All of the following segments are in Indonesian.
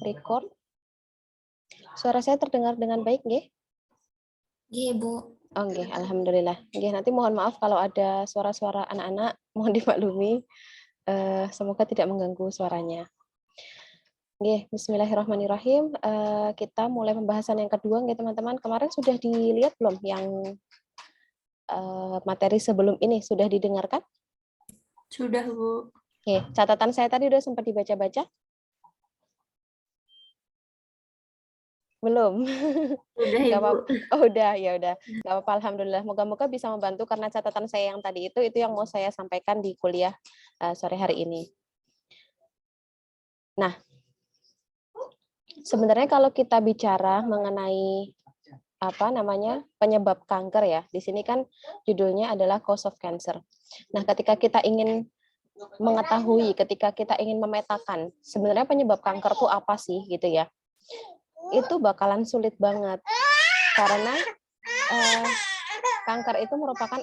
record. Suara saya terdengar dengan baik, nggih? Iya, Bu. Oh, nggih, alhamdulillah. Nggih, nanti mohon maaf kalau ada suara-suara anak-anak, mohon dimaklumi. Semoga tidak mengganggu suaranya. Nggih, bismillahirrahmanirrahim. Kita mulai pembahasan yang kedua, nggih teman-teman. Kemarin sudah dilihat belum yang materi sebelum ini? Sudah didengarkan? Sudah, Bu. Oke, catatan saya tadi udah sempat dibaca-baca? Belum. Sudah, Nggak Ibu. apa-apa. Oh, udah, ya udah. Nggak apa-apa, alhamdulillah. Moga-moga bisa membantu karena catatan saya yang tadi itu yang mau saya sampaikan di kuliah sore hari ini. Nah, sebenarnya kalau kita bicara mengenai penyebab kanker ya, di sini kan judulnya adalah cause of cancer. Nah, ketika kita ingin mengetahui, ketika kita ingin memetakan sebenarnya penyebab kanker itu apa sih gitu ya, itu bakalan sulit banget karena kanker itu merupakan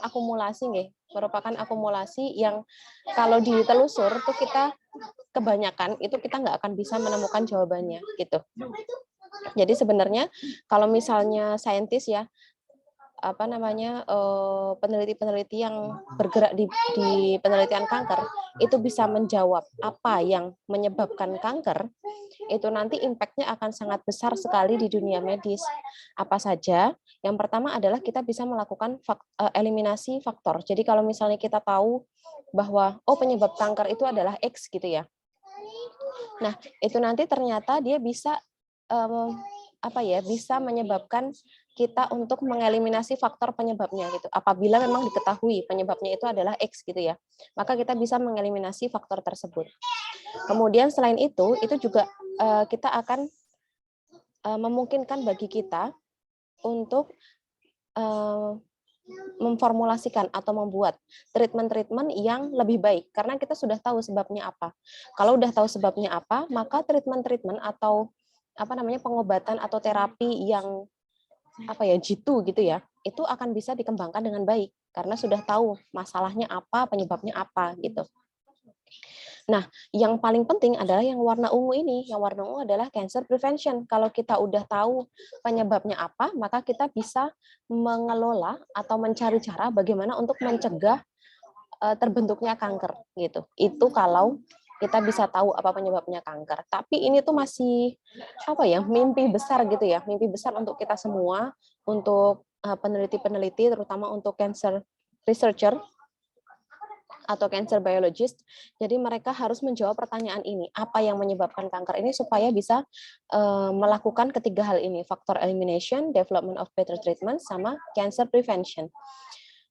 akumulasi yang kalau ditelusur tuh kita kebanyakan itu kita nggak akan bisa menemukan jawabannya gitu. Jadi sebenarnya kalau misalnya saintis ya, peneliti-peneliti yang bergerak di penelitian kanker itu bisa menjawab apa yang menyebabkan kanker, itu nanti impact-nya akan sangat besar sekali di dunia medis. Apa saja? Yang pertama adalah kita bisa melakukan eliminasi faktor. Jadi kalau misalnya kita tahu bahwa penyebab kanker itu adalah X gitu ya. Nah, itu nanti ternyata dia bisa bisa menyebabkan kita untuk mengeliminasi faktor penyebabnya gitu. Apabila memang diketahui penyebabnya itu adalah X gitu ya, maka kita bisa mengeliminasi faktor tersebut. Kemudian selain itu juga kita akan memungkinkan bagi kita untuk memformulasikan atau membuat treatment-treatment yang lebih baik karena kita sudah tahu sebabnya apa. Kalau udah tahu sebabnya apa, maka treatment-treatment atau pengobatan atau terapi yang jitu gitu ya, itu akan bisa dikembangkan dengan baik karena sudah tahu masalahnya apa, penyebabnya apa gitu. Nah, yang paling penting adalah yang warna ungu ini. Yang warna ungu adalah cancer prevention. Kalau kita udah tahu penyebabnya apa, maka kita bisa mengelola atau mencari cara bagaimana untuk mencegah terbentuknya kanker gitu. Itu kalau kita bisa tahu apa penyebabnya kanker. Tapi ini tuh masih mimpi besar gitu ya, mimpi besar untuk kita semua, untuk peneliti-peneliti, terutama untuk cancer researcher atau cancer biologist. Jadi mereka harus menjawab pertanyaan ini, apa yang menyebabkan kanker ini supaya bisa melakukan ketiga hal ini, faktor elimination, development of better treatment, sama cancer prevention.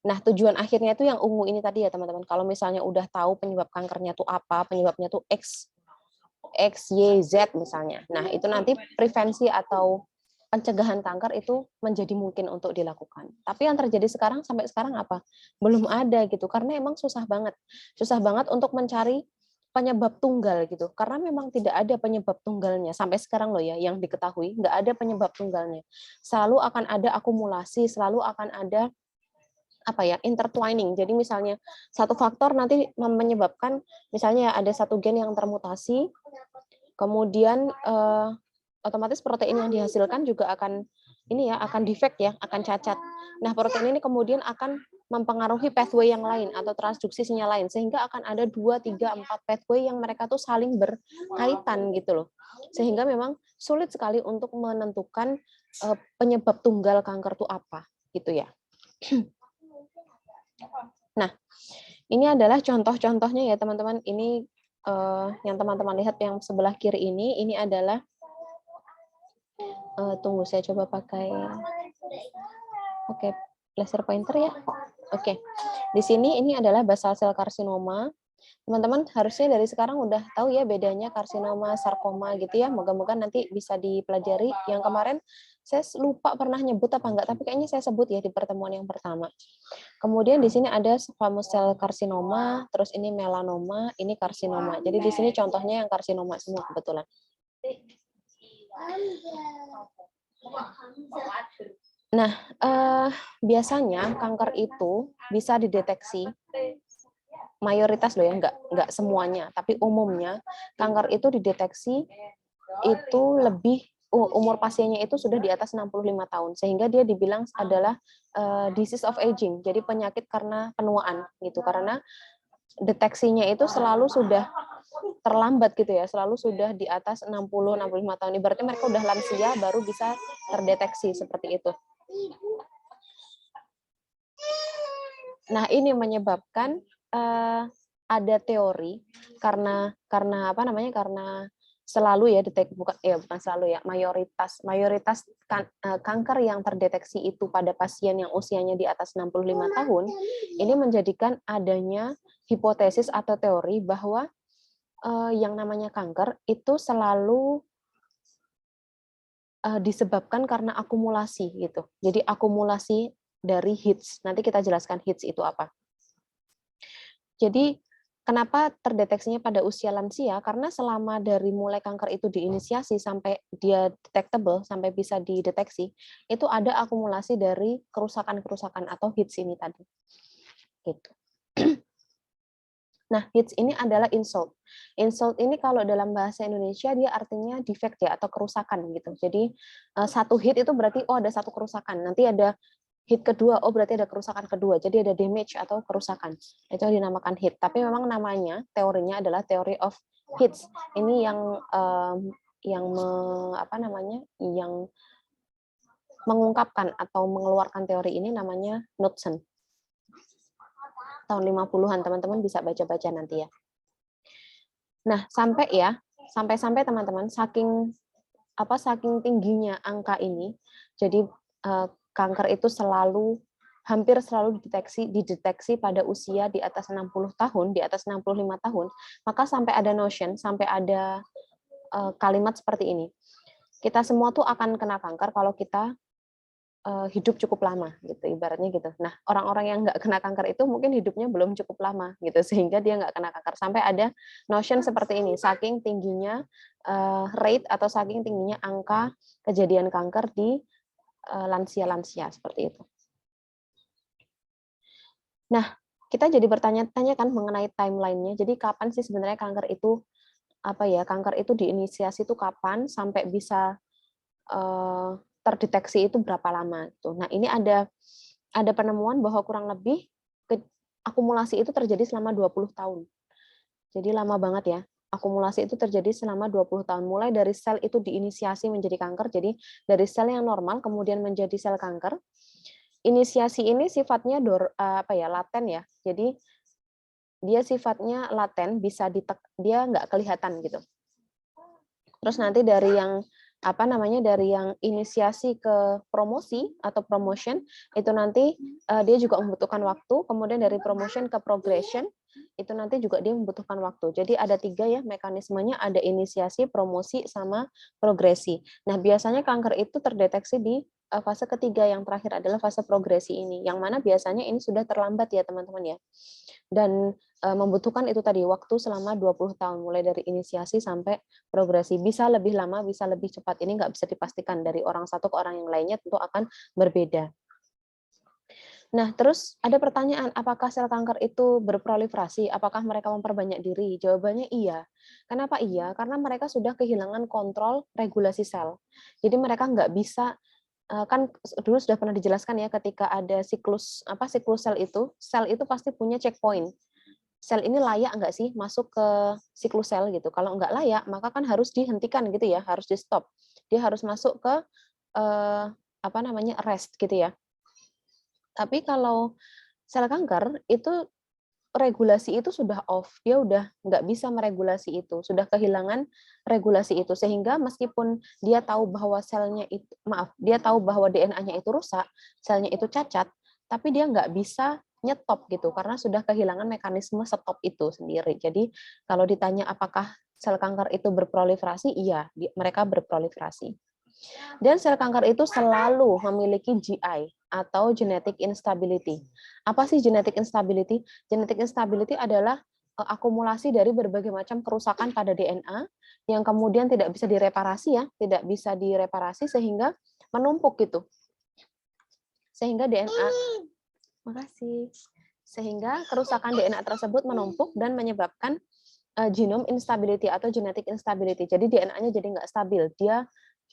Nah, tujuan akhirnya itu yang ungu ini tadi ya, teman-teman. Kalau misalnya udah tahu penyebab kankernya tuh apa, penyebabnya tuh X, Y, Z misalnya. Nah, itu nanti prevensi atau pencegahan kanker itu menjadi mungkin untuk dilakukan. Tapi yang terjadi sampai sekarang apa? Belum ada gitu, karena emang susah banget. Susah banget untuk mencari penyebab tunggal gitu. Karena memang tidak ada penyebab tunggalnya. Sampai sekarang loh ya, yang diketahui, nggak ada penyebab tunggalnya. Selalu akan ada akumulasi, selalu akan ada intertwining. Jadi misalnya satu faktor nanti menyebabkan misalnya ada satu gen yang termutasi, kemudian otomatis protein yang dihasilkan juga akan defect ya, akan cacat. Nah, protein ini kemudian akan mempengaruhi pathway yang lain atau transduksisinya lain, sehingga akan ada 2, 3, 4 pathway yang mereka tuh saling berkaitan gitu loh. Sehingga memang sulit sekali untuk menentukan penyebab tunggal kanker itu apa gitu ya. Nah, ini adalah contoh-contohnya ya teman-teman. Ini yang teman-teman lihat yang sebelah kiri ini adalah tunggu saya coba pakai laser pointer ya. Oke. Di sini ini adalah basal cell carcinoma. Teman-teman harusnya dari sekarang udah tahu ya bedanya karsinoma, sarkoma gitu ya. Moga-moga nanti bisa dipelajari. Yang kemarin saya lupa pernah nyebut apa enggak, tapi kayaknya saya sebut ya di pertemuan yang pertama. Kemudian di sini ada squamous cell carcinoma, terus ini melanoma, ini karsinoma. Jadi di sini contohnya yang karsinoma semua kebetulan. Nah, biasanya kanker itu bisa dideteksi, mayoritas loh ya, enggak semuanya, tapi umumnya kanker itu dideteksi itu lebih umur pasiennya itu sudah di atas 65 tahun, sehingga dia dibilang adalah disease of aging, jadi penyakit karena penuaan gitu, karena deteksinya itu selalu sudah terlambat gitu ya, selalu sudah di atas 60-65 tahun, ibaratnya mereka udah lansia baru bisa terdeteksi seperti itu. Nah, ini menyebabkan ada teori karena apa namanya, karena selalu ya bukan selalu ya, mayoritas kanker yang terdeteksi itu pada pasien yang usianya di atas 65 tahun, ini menjadikan adanya hipotesis atau teori bahwa yang namanya kanker itu selalu disebabkan karena akumulasi gitu. Jadi akumulasi dari hits. Nanti kita jelaskan hits itu apa. Jadi kenapa terdeteksinya pada usia lansia? Karena selama dari mulai kanker itu diinisiasi sampai dia detectable, sampai bisa dideteksi, itu ada akumulasi dari kerusakan-kerusakan atau hits ini tadi. Gitu. Nah, hits ini adalah insult. Insult ini kalau dalam bahasa Indonesia dia artinya defect ya, atau kerusakan gitu. Jadi satu hit itu berarti oh ada satu kerusakan. Nanti ada hit kedua, oh berarti ada kerusakan kedua. Jadi ada damage atau kerusakan. Itu dinamakan hit. Tapi memang namanya, teorinya adalah theory of hits. Ini yang mengungkapkan atau mengeluarkan teori ini namanya Knudsen. Tahun 50-an, teman-teman bisa baca-baca nanti ya. Nah, sampai teman-teman saking tingginya angka ini, jadi kanker itu hampir selalu dideteksi pada usia di atas 60 tahun, di atas 65 tahun, maka sampai ada kalimat seperti ini. Kita semua tuh akan kena kanker kalau kita hidup cukup lama gitu, ibaratnya gitu. Nah, orang-orang yang nggak kena kanker itu mungkin hidupnya belum cukup lama gitu, sehingga dia nggak kena kanker. Sampai ada notion seperti ini, saking tingginya rate atau saking tingginya angka kejadian kanker di lansia-lansia seperti itu. Nah, kita jadi bertanya-tanya kan mengenai timeline-nya. Jadi kapan sih sebenarnya kanker itu kanker itu diinisiasi itu kapan sampai bisa terdeteksi itu berapa lama gitu. Nah, ini ada penemuan bahwa kurang lebih akumulasi itu terjadi selama 20 tahun. Jadi lama banget ya. Akumulasi itu terjadi selama 20 tahun. Mulai dari sel itu diinisiasi menjadi kanker, jadi dari sel yang normal kemudian menjadi sel kanker. Inisiasi ini sifatnya laten ya. Jadi dia sifatnya laten, dia nggak kelihatan gitu. Terus nanti dari yang dari yang inisiasi ke promosi atau promotion itu nanti dia juga membutuhkan waktu, kemudian dari promotion ke progression itu nanti juga dia membutuhkan waktu. Jadi ada 3 ya mekanismenya, ada inisiasi, promosi, sama progresi. Nah, biasanya kanker itu terdeteksi di fase ketiga, yang terakhir adalah fase progresi ini, yang mana biasanya ini sudah terlambat ya teman-teman ya. Dan membutuhkan itu tadi waktu selama 20 tahun, mulai dari inisiasi sampai progresi. Bisa lebih lama, bisa lebih cepat. Ini nggak bisa dipastikan, dari orang satu ke orang yang lainnya tentu akan berbeda. Nah, terus ada pertanyaan, apakah sel kanker itu berproliferasi? Apakah mereka memperbanyak diri? Jawabannya iya. Kenapa iya? Karena mereka sudah kehilangan kontrol regulasi sel. Jadi mereka nggak bisa, kan dulu sudah pernah dijelaskan ya, ketika ada siklus sel itu pasti punya checkpoint. Sel ini layak nggak sih masuk ke siklus sel gitu. Kalau nggak layak, maka kan harus dihentikan gitu ya, harus di stop. Dia harus masuk ke rest gitu ya. Tapi kalau sel kanker itu regulasi itu sudah off, dia udah nggak bisa meregulasi itu, sudah kehilangan regulasi itu, sehingga meskipun dia tahu bahwa dia tahu bahwa DNA-nya itu rusak, selnya itu cacat, tapi dia nggak bisa nyetop gitu, karena sudah kehilangan mekanisme stop itu sendiri. Jadi kalau ditanya apakah sel kanker itu berproliferasi, iya, mereka berproliferasi. Dan sel kanker itu selalu memiliki GI atau genetic instability. Apa sih genetic instability? Genetic instability adalah akumulasi dari berbagai macam kerusakan pada DNA yang kemudian tidak bisa direparasi sehingga menumpuk gitu. Sehingga sehingga kerusakan DNA tersebut menumpuk dan menyebabkan genome instability atau genetic instability. Jadi DNA-nya jadi nggak stabil, dia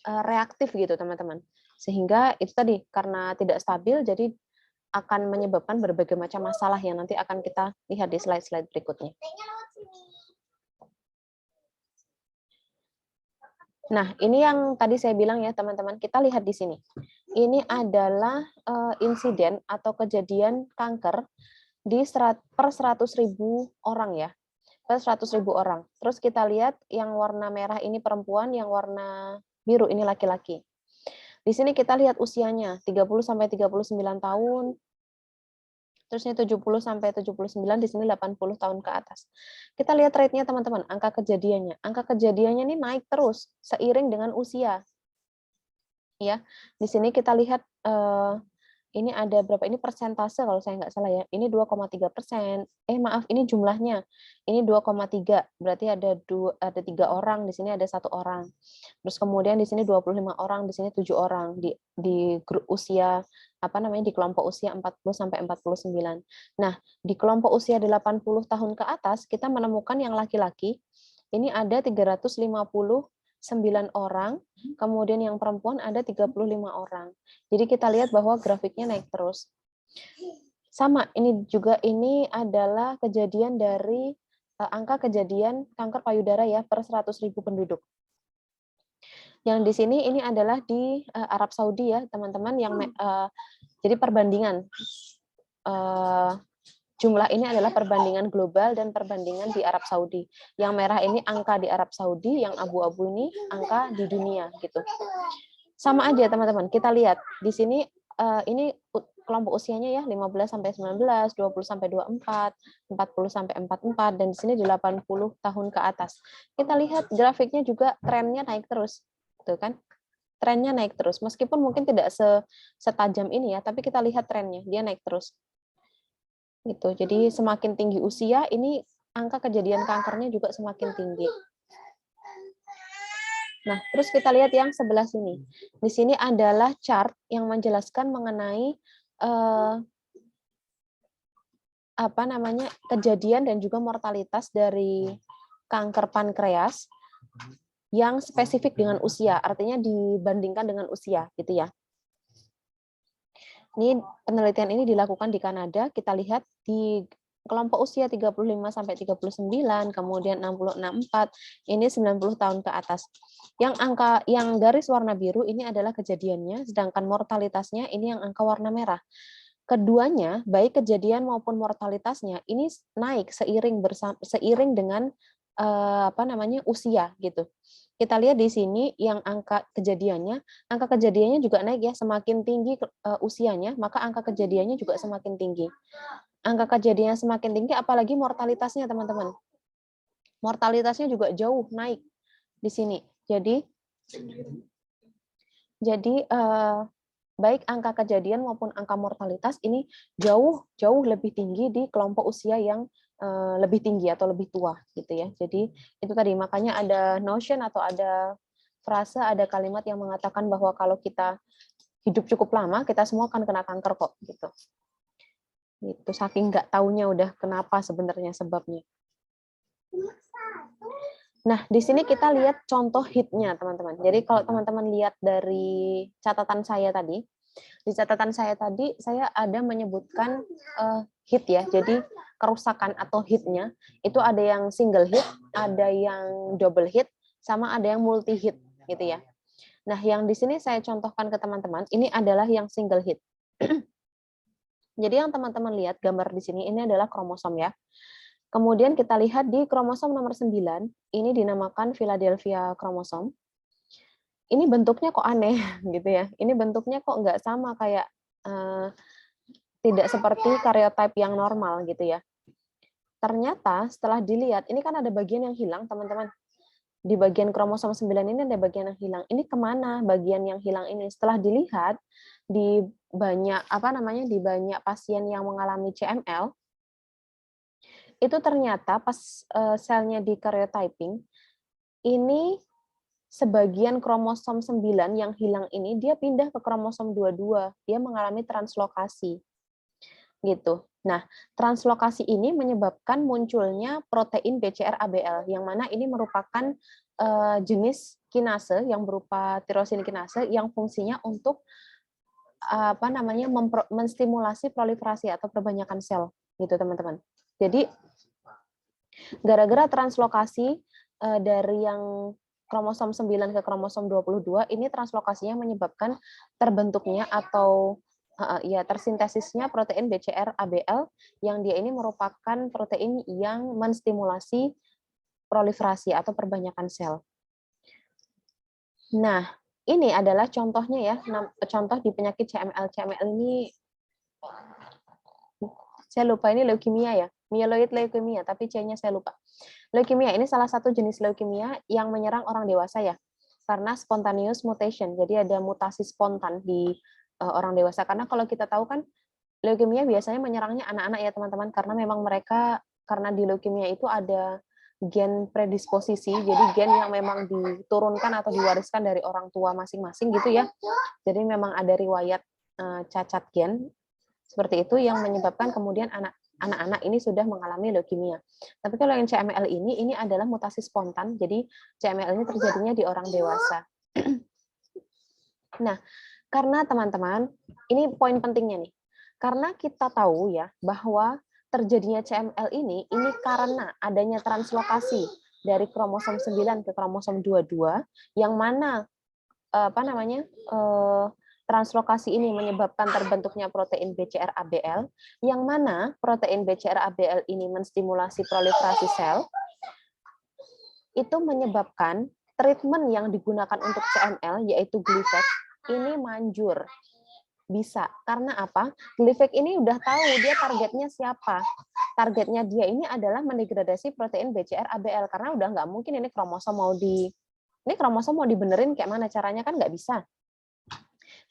reaktif gitu teman-teman. Sehingga itu tadi karena tidak stabil, jadi akan menyebabkan berbagai macam masalah yang nanti akan kita lihat di slide-slide berikutnya. Nah, ini yang tadi saya bilang ya teman-teman, kita lihat di sini. Ini adalah insiden atau kejadian kanker per 100.000 orang ya. Per 100.000 orang. Terus kita lihat yang warna merah ini perempuan, yang warna biru ini laki-laki. Di sini kita lihat usianya 30 sampai 39 tahun. Terusnya 70 sampai 79, di sini 80 tahun ke atas. Kita lihat rate-nya teman-teman, angka kejadiannya. Angka kejadiannya ini naik terus seiring dengan usia. Ya, di sini kita lihat ini ada berapa, ini persentase kalau saya nggak salah ya, ini 2,3%, maaf ini jumlahnya, ini 2,3, berarti ada 3 orang, di sini ada 1 orang, terus kemudian di sini 25 orang, di sini 7 orang, di grup usia, di kelompok usia 40 sampai 49. Nah, di kelompok usia 80 tahun ke atas, kita menemukan yang laki-laki, ini ada 359 orang, kemudian yang perempuan ada 35 orang. Jadi kita lihat bahwa grafiknya naik terus. Sama, ini adalah kejadian dari angka kejadian kanker payudara ya per 100.000 penduduk. Yang di sini ini adalah di Arab Saudi ya, teman-teman, yang jadi perbandingan jumlah ini adalah perbandingan global dan perbandingan di Arab Saudi. Yang merah ini angka di Arab Saudi, yang abu-abu ini angka di dunia gitu. Sama aja teman-teman. Kita lihat di sini ini kelompok usianya ya 15 sampai 19, 20 sampai 24, 40 sampai 44 dan di sini 80 tahun ke atas. Kita lihat grafiknya juga trennya naik terus. Tuh kan? Trennya naik terus. Meskipun mungkin tidak setajam ini ya, tapi kita lihat trennya, dia naik terus. Gitu. Jadi semakin tinggi usia, ini angka kejadian kankernya juga semakin tinggi. Nah, terus kita lihat yang sebelah sini. Di sini adalah chart yang menjelaskan mengenai kejadian dan juga mortalitas dari kanker pankreas yang spesifik dengan usia, artinya dibandingkan dengan usia, gitu ya. Ini penelitian ini dilakukan di Kanada. Kita lihat di kelompok usia 35 sampai 39, kemudian 60 64, ini 90 tahun ke atas. Yang garis warna biru ini adalah kejadiannya, sedangkan mortalitasnya ini yang angka warna merah. Keduanya, baik kejadian maupun mortalitasnya ini naik seiring dengan usia gitu. Kita lihat di sini yang angka kejadiannya juga naik ya, semakin tinggi usianya, maka angka kejadiannya juga semakin tinggi. Angka kejadiannya semakin tinggi, apalagi mortalitasnya teman-teman. Mortalitasnya juga jauh naik di sini. Jadi baik angka kejadian maupun angka mortalitas ini jauh lebih tinggi di kelompok usia yang lebih tinggi atau lebih tua gitu ya. Jadi itu tadi, makanya ada notion atau ada frase, ada kalimat yang mengatakan bahwa kalau kita hidup cukup lama, kita semua akan kena kanker kok gitu. Itu saking nggak taunya udah kenapa sebenarnya sebabnya. Nah, di sini kita lihat contoh hitnya, teman-teman. Jadi kalau teman-teman lihat dari catatan saya tadi, di catatan saya tadi saya ada menyebutkan hit ya. Jadi kerusakan atau hitnya itu ada yang single hit, ada yang double hit, sama ada yang multi hit gitu ya. Nah, yang di sini saya contohkan ke teman-teman, ini adalah yang single hit. Jadi yang teman-teman lihat gambar di sini ini adalah kromosom ya. Kemudian kita lihat di kromosom nomor 9, ini dinamakan Philadelphia kromosom. Ini bentuknya kok aneh gitu ya. Ini bentuknya kok nggak sama kayak tidak seperti karyotype yang normal gitu ya. Ternyata setelah dilihat, ini kan ada bagian yang hilang teman-teman. Di bagian kromosom 9 ini ada bagian yang hilang. Ini kemana bagian yang hilang ini? Setelah dilihat di banyak di banyak pasien yang mengalami CML, itu ternyata pas selnya di karyotyping, ini sebagian kromosom 9 yang hilang ini dia pindah ke kromosom 22, dia mengalami translokasi. Gitu. Nah, translokasi ini menyebabkan munculnya protein BCR-ABL, yang mana ini merupakan jenis kinase yang berupa tirosin kinase yang fungsinya untuk menstimulasi proliferasi atau perbanyakan sel, gitu teman-teman. Jadi gara-gara translokasi dari yang kromosom 9 ke kromosom 22 ini translokasinya menyebabkan terbentuknya atau tersintesisnya protein BCR-ABL yang dia ini merupakan protein yang menstimulasi proliferasi atau perbanyakan sel. Nah, ini adalah contohnya ya, contoh di penyakit CML. CML ini saya lupa, ini leukemia ya, myeloid leukemia, tapi C-nya saya lupa. Leukemia ini salah satu jenis leukemia yang menyerang orang dewasa ya, karena spontaneous mutation. Jadi ada mutasi spontan di orang dewasa. Karena kalau kita tahu kan leukemia biasanya menyerangnya anak-anak ya teman-teman, karena memang mereka karena di leukemia itu ada gen predisposisi, jadi gen yang memang diturunkan atau diwariskan dari orang tua masing-masing gitu ya. Jadi memang ada riwayat cacat gen seperti itu yang menyebabkan kemudian anak-anak ini sudah mengalami leukemia. Tapi kalau yang CML ini adalah mutasi spontan, jadi CML ini terjadinya di orang dewasa. Nah, karena teman-teman, ini poin pentingnya nih. Karena kita tahu ya bahwa terjadinya CML ini karena adanya translokasi dari kromosom 9 ke kromosom 22 yang mana translokasi ini menyebabkan terbentuknya protein BCR-ABL yang mana protein BCR-ABL ini menstimulasi proliferasi sel itu menyebabkan treatment yang digunakan untuk CML yaitu Gleevec ini manjur. Bisa. Karena apa? Gleevec ini udah tahu dia targetnya siapa. Targetnya dia ini adalah mendegradasi protein BCR-ABL karena udah nggak mungkin ini kromosom mau dibenerin kayak mana caranya, kan nggak bisa.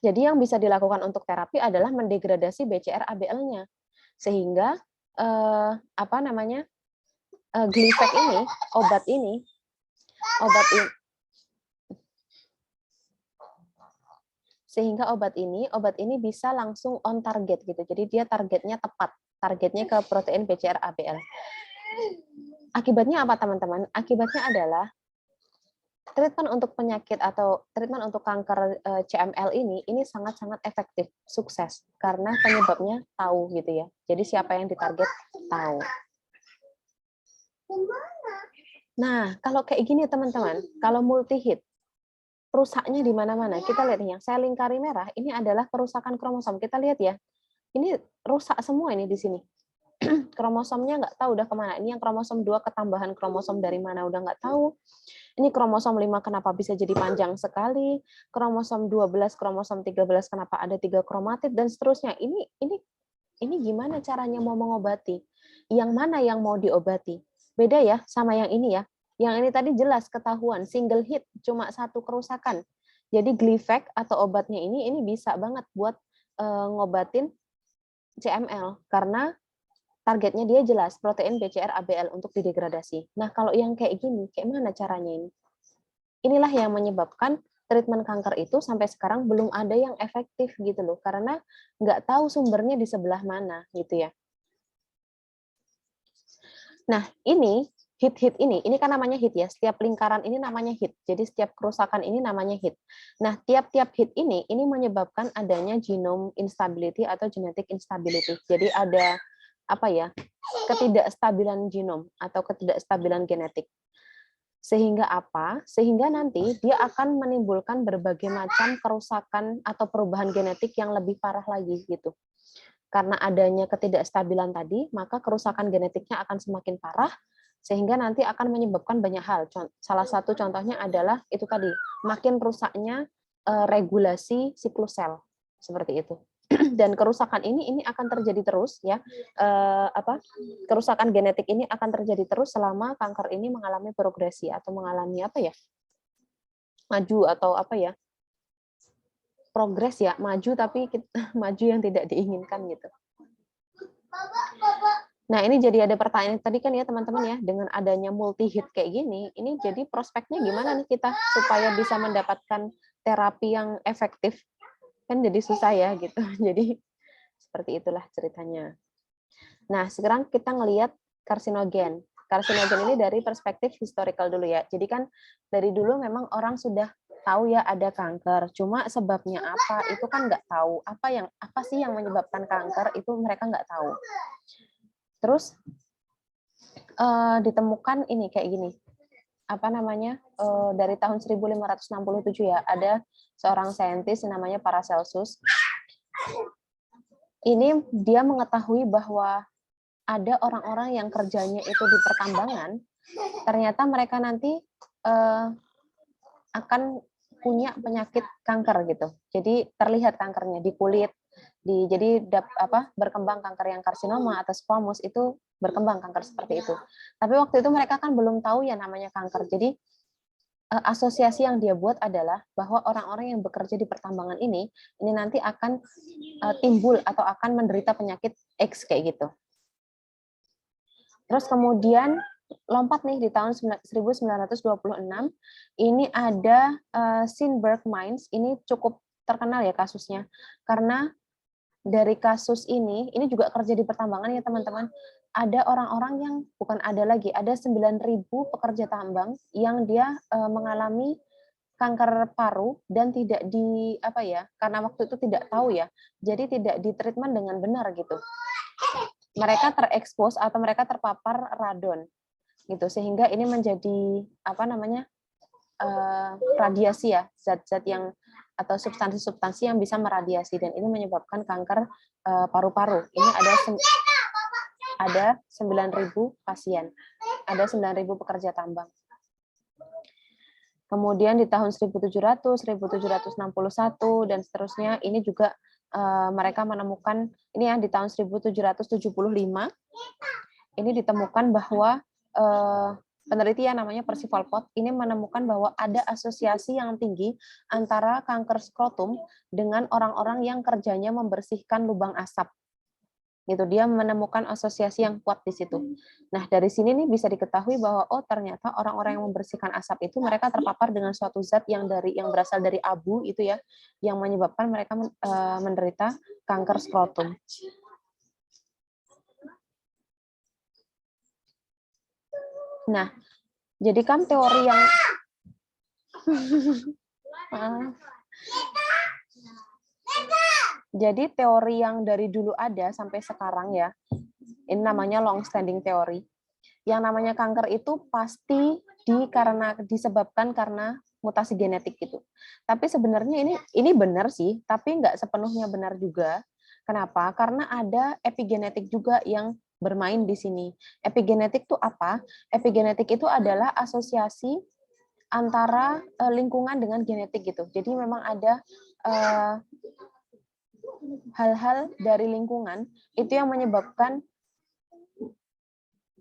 Jadi yang bisa dilakukan untuk terapi adalah mendegradasi BCR-ABL-nya. Sehingga Gleevec ini, obat ini sehingga obat ini bisa langsung on target gitu. Jadi dia targetnya tepat, targetnya ke protein BCR-ABL. Akibatnya apa teman-teman? Akibatnya adalah treatment untuk penyakit atau treatment untuk kanker CML ini sangat-sangat efektif, sukses karena penyebabnya tahu gitu ya. Jadi siapa yang ditarget tahu. Nah, kalau kayak gini teman-teman, kalau multi hit rusaknya di mana-mana. Kita lihat nih, yang saya lingkari merah ini adalah kerusakan kromosom. Kita lihat ya, ini rusak semua ini di sini. Kromosomnya nggak tahu udah kemana. Ini yang kromosom 2 ketambahan kromosom dari mana udah nggak tahu. Ini kromosom 5 kenapa bisa jadi panjang sekali. Kromosom 12, kromosom 13 kenapa ada 3 kromatid dan seterusnya. Ini gimana caranya mau mengobati? Yang mana yang mau diobati? Beda ya sama yang ini ya. Yang ini tadi jelas ketahuan single hit, cuma satu kerusakan. Jadi Gleevec atau obatnya ini bisa banget buat ngobatin CML karena targetnya dia jelas protein BCR-ABL untuk didegradasi. Nah, kalau yang kayak gini, kayak mana caranya ini? Inilah yang menyebabkan treatment kanker itu sampai sekarang belum ada yang efektif gitu loh, karena nggak tahu sumbernya di sebelah mana gitu ya. Nah, ini hit ini kan namanya hit ya. Setiap lingkaran ini namanya hit. Jadi setiap kerusakan ini namanya hit. Nah, tiap-tiap hit ini menyebabkan adanya genome instability atau genetic instability. Jadi ada ketidakstabilan genom atau ketidakstabilan genetik. Sehingga apa? Sehingga nanti dia akan menimbulkan berbagai macam kerusakan atau perubahan genetik yang lebih parah lagi gitu. Karena adanya ketidakstabilan tadi, maka kerusakan genetiknya akan semakin parah, sehingga nanti akan menyebabkan banyak hal. Salah satu contohnya adalah itu tadi, makin rusaknya regulasi siklus sel, seperti itu. Dan kerusakan ini akan terjadi terus ya, kerusakan genetik ini akan terjadi terus selama kanker ini mengalami progresi atau mengalami maju atau progres ya, maju tapi maju yang tidak diinginkan gitu. Nah, ini jadi ada pertanyaan tadi kan ya teman-teman ya, dengan adanya multi hit kayak gini, ini jadi prospeknya gimana nih kita supaya bisa mendapatkan terapi yang efektif? Kan jadi susah ya gitu. Jadi seperti itulah ceritanya. Nah, sekarang kita ngelihat karsinogen. Karsinogen ini dari perspektif historical dulu ya. Jadi kan dari dulu memang orang sudah tahu ya ada kanker. Cuma sebabnya apa itu kan nggak tahu. Apa sih yang menyebabkan kanker itu mereka nggak tahu. Terus ditemukan ini kayak gini. Apa namanya? Dari tahun 1567 ya, ada seorang saintis namanya Paracelsus. Ini dia mengetahui bahwa ada orang-orang yang kerjanya itu di pertambangan, ternyata mereka nanti akan punya penyakit kanker gitu. Jadi terlihat kankernya di kulit, jadi berkembang kanker yang karsinoma atau squamous itu berkembang kanker seperti itu. Tapi waktu itu mereka kan belum tahu ya namanya kanker. Jadi asosiasi yang dia buat adalah bahwa orang-orang yang bekerja di pertambangan ini nanti akan timbul atau akan menderita penyakit X kayak gitu. Terus kemudian lompat nih di tahun 1926, ini ada Sinberg Mines, ini cukup terkenal ya kasusnya. Karena dari kasus ini juga kerja di pertambangan ya teman-teman, ada orang-orang yang bukan ada lagi, ada 9.000 pekerja tambang yang dia mengalami kanker paru dan tidak karena waktu itu tidak tahu ya, jadi tidak ditreatment dengan benar gitu. Mereka terekspos atau mereka terpapar radon gitu, sehingga ini menjadi radiasi ya, zat-zat yang atau substansi-substansi yang bisa meradiasi, dan ini menyebabkan kanker paru-paru. Ini ada 9.000 pasien, ada 9.000 pekerja tambang. Kemudian di tahun 1700, 1761 dan seterusnya, ini juga mereka menemukan ini yang di tahun 1775 ini ditemukan bahwa peneliti yang namanya Percival Pot ini menemukan bahwa ada asosiasi yang tinggi antara kanker skrotum dengan orang-orang yang kerjanya membersihkan lubang asap. Gitu, dia menemukan asosiasi yang kuat di situ. Nah, dari sini nih bisa diketahui bahwa ternyata orang-orang yang membersihkan asap itu mereka terpapar dengan suatu zat yang berasal dari abu itu ya, yang menyebabkan mereka menderita kanker skrotum. Nah, jadi kan teori yang jadi teori yang dari dulu ada sampai sekarang ya, ini namanya long standing teori. Yang namanya kanker itu pasti disebabkan karena mutasi genetik gitu. Tapi sebenarnya ini benar sih, tapi nggak sepenuhnya benar juga. Kenapa? Karena ada epigenetik juga yang bermain di sini. Epigenetik itu apa? Epigenetik itu adalah asosiasi antara lingkungan dengan genetik gitu. Jadi memang ada hal-hal dari lingkungan itu yang menyebabkan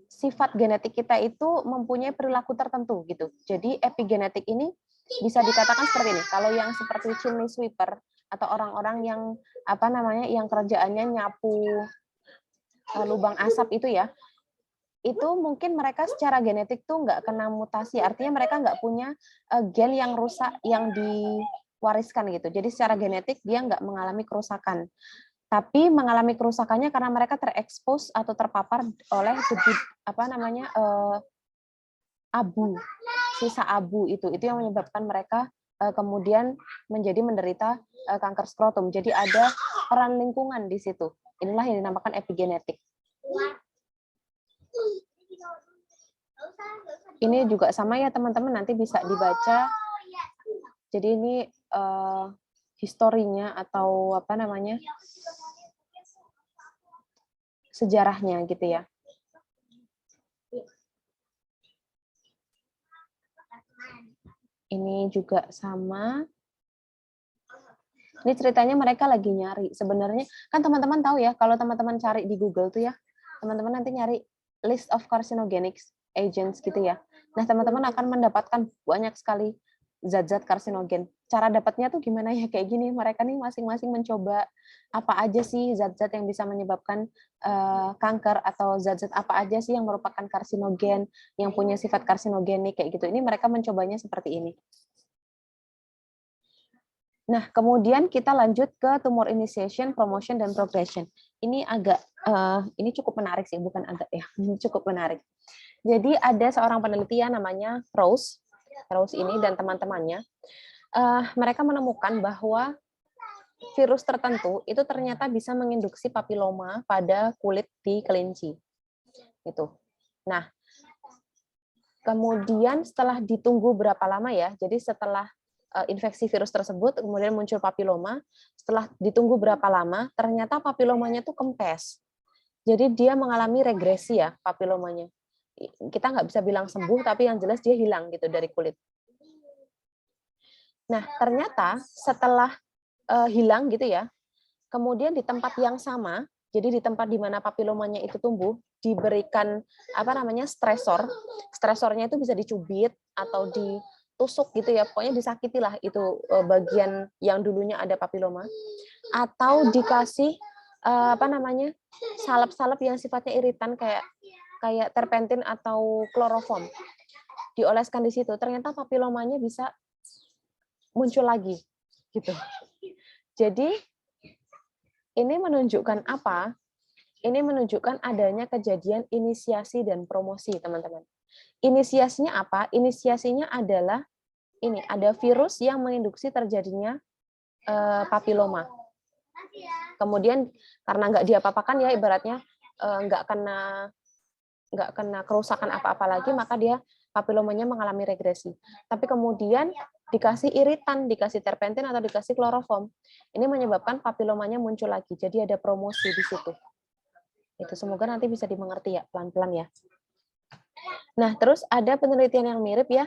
sifat genetik kita itu mempunyai perilaku tertentu gitu. Jadi epigenetik ini bisa dikatakan seperti ini. Kalau yang seperti chimney sweeper atau orang-orang yang yang kerjaannya nyapu lubang asap itu ya, itu mungkin mereka secara genetik tuh nggak kena mutasi. Artinya mereka nggak punya gen yang rusak yang diwariskan gitu. Jadi secara genetik dia nggak mengalami kerusakan. Tapi mengalami kerusakannya karena mereka terekspos atau terpapar oleh abu, sisa abu itu yang menyebabkan mereka kemudian menderita kanker skrotum. Jadi ada peran lingkungan di situ. Inilah yang dinamakan epigenetik. Ini juga sama ya teman-teman, nanti bisa dibaca. Jadi ini historinya atau sejarahnya gitu ya. Ini juga sama. Ini ceritanya mereka lagi nyari. Sebenarnya kan teman-teman tahu ya, kalau teman-teman cari di Google tuh ya, teman-teman nanti nyari list of carcinogenic agents gitu ya. Nah, teman-teman akan mendapatkan banyak sekali zat-zat karsinogen. Cara dapatnya tuh gimana ya? Kayak gini, mereka nih masing-masing mencoba apa aja sih zat-zat yang bisa menyebabkan kanker, atau zat-zat apa aja sih yang merupakan karsinogen, yang punya sifat karsinogenik kayak gitu. Ini mereka mencobanya seperti ini. Nah, kemudian kita lanjut ke tumor initiation, promotion, dan progression. Ini ini cukup menarik sih, bukan agak ya, cukup menarik. Jadi ada seorang penelitian namanya Rose ini dan teman-temannya, mereka menemukan bahwa virus tertentu itu ternyata bisa menginduksi papiloma pada kulit di kelinci. Itu. Nah, kemudian setelah ditunggu berapa lama ya? Jadi setelah infeksi virus tersebut, kemudian muncul papiloma. Setelah ditunggu berapa lama, ternyata papilomanya tuh kempes. Jadi dia mengalami regresi ya papilomanya. Kita nggak bisa bilang sembuh, tapi yang jelas dia hilang gitu dari kulit. Nah, ternyata setelah hilang gitu ya, kemudian di tempat yang sama, jadi di tempat di mana papilomanya itu tumbuh, diberikan stresor. Stresornya itu bisa dicubit atau ditusuk gitu ya, pokoknya disakitilah itu bagian yang dulunya ada papiloma, atau dikasih salep-salep yang sifatnya iritan kayak terpentin atau kloroform. Dioleskan di situ, ternyata papilomanya bisa muncul lagi gitu. Jadi ini menunjukkan apa? Ini menunjukkan adanya kejadian inisiasi dan promosi, teman-teman. Inisiasinya apa? Inisiasinya adalah ini, ada virus yang menginduksi terjadinya papiloma. Kemudian karena nggak diapa-apakan ya, ibaratnya nggak kena kerusakan apa-apa lagi, maka dia papilomanya mengalami regresi. Tapi kemudian dikasih iritan, dikasih terpentin atau dikasih kloroform, ini menyebabkan papilomanya muncul lagi. Jadi ada promosi di situ. Itu semoga nanti bisa dimengerti ya pelan-pelan ya. Nah, terus ada penelitian yang mirip ya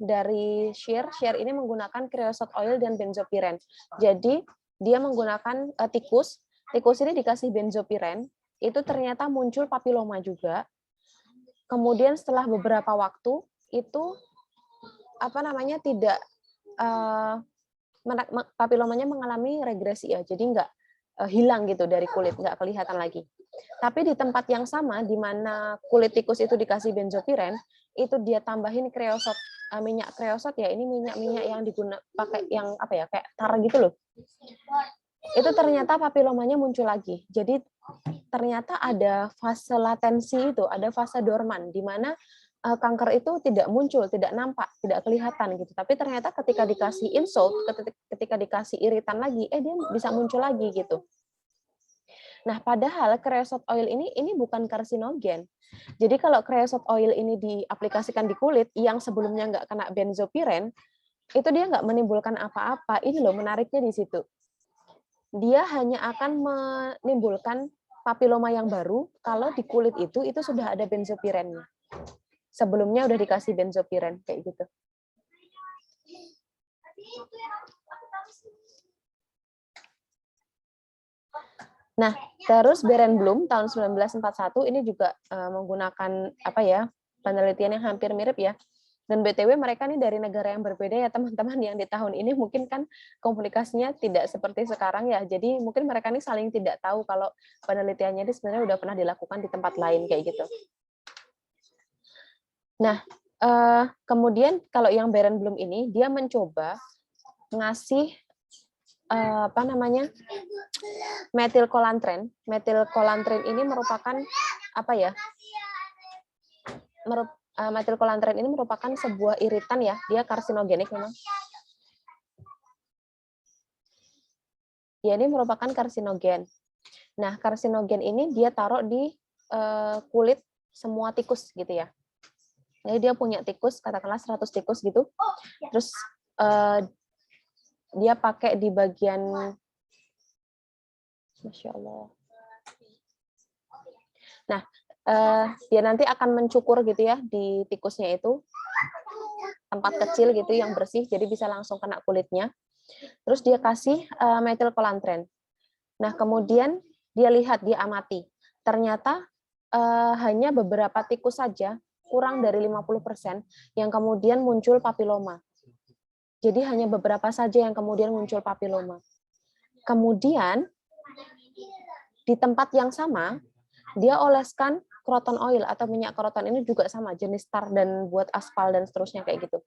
dari Scheer. Scheer ini menggunakan creosote oil dan benzopiren. Jadi dia menggunakan tikus. Tikus ini dikasih benzopiren, itu ternyata muncul papiloma juga. Kemudian setelah beberapa waktu itu tidak papilomanya mengalami regresi ya, jadi nggak hilang gitu dari kulit, nggak kelihatan lagi. Tapi di tempat yang sama, di mana kulit tikus itu dikasih benzopiren, itu dia tambahin kreosot, minyak kreosot ya, ini minyak-minyak yang digunakan pakai yang kayak tar gitu loh. Itu ternyata papilomanya muncul lagi. Jadi ternyata ada fase latensi itu, ada fase dorman, di mana kanker itu tidak muncul, tidak nampak, tidak kelihatan gitu. Tapi ternyata ketika dikasih insult, ketika dikasih iritan lagi, dia bisa muncul lagi gitu. Nah, padahal creosote oil ini bukan karsinogen. Jadi kalau creosote oil ini diaplikasikan di kulit yang sebelumnya nggak kena benzopiren, itu dia nggak menimbulkan apa-apa. Ini loh menariknya di situ. Dia hanya akan menimbulkan papiloma yang baru kalau di kulit itu sudah ada benzopirennya. Sebelumnya udah dikasih benzopiren kayak gitu. Nah, terus Berenblum tahun 1941 ini juga menggunakan penelitian yang hampir mirip ya. Dan BTW mereka nih dari negara yang berbeda ya teman-teman, yang di tahun ini mungkin kan komunikasinya tidak seperti sekarang ya. Jadi mungkin mereka nih saling tidak tahu kalau penelitiannya ini sebenarnya udah pernah dilakukan di tempat lain kayak gitu. Nah, kemudian kalau yang Berenblum ini dia mencoba ngasih metilkolantren. Metilkolantren ini merupakan metilkolantren ini merupakan sebuah iritan ya, dia karsinogenik memang. Ya, ini merupakan karsinogen. Nah, karsinogen ini dia taruh di kulit semua tikus gitu ya. Jadi dia punya tikus, katakanlah 100 tikus gitu. Terus dia pakai di bagian, Masya Allah. Nah, dia nanti akan mencukur gitu ya di tikusnya itu, tempat kecil gitu yang bersih, jadi bisa langsung kena kulitnya. Terus dia kasih metilkolantren. Nah, kemudian dia lihat, dia amati. Ternyata hanya beberapa tikus saja, kurang dari 50%, yang kemudian muncul papiloma. Jadi hanya beberapa saja yang kemudian muncul papiloma. Kemudian di tempat yang sama, dia oleskan croton oil atau minyak kroton, ini juga sama, jenis tar dan buat aspal dan seterusnya kayak gitu.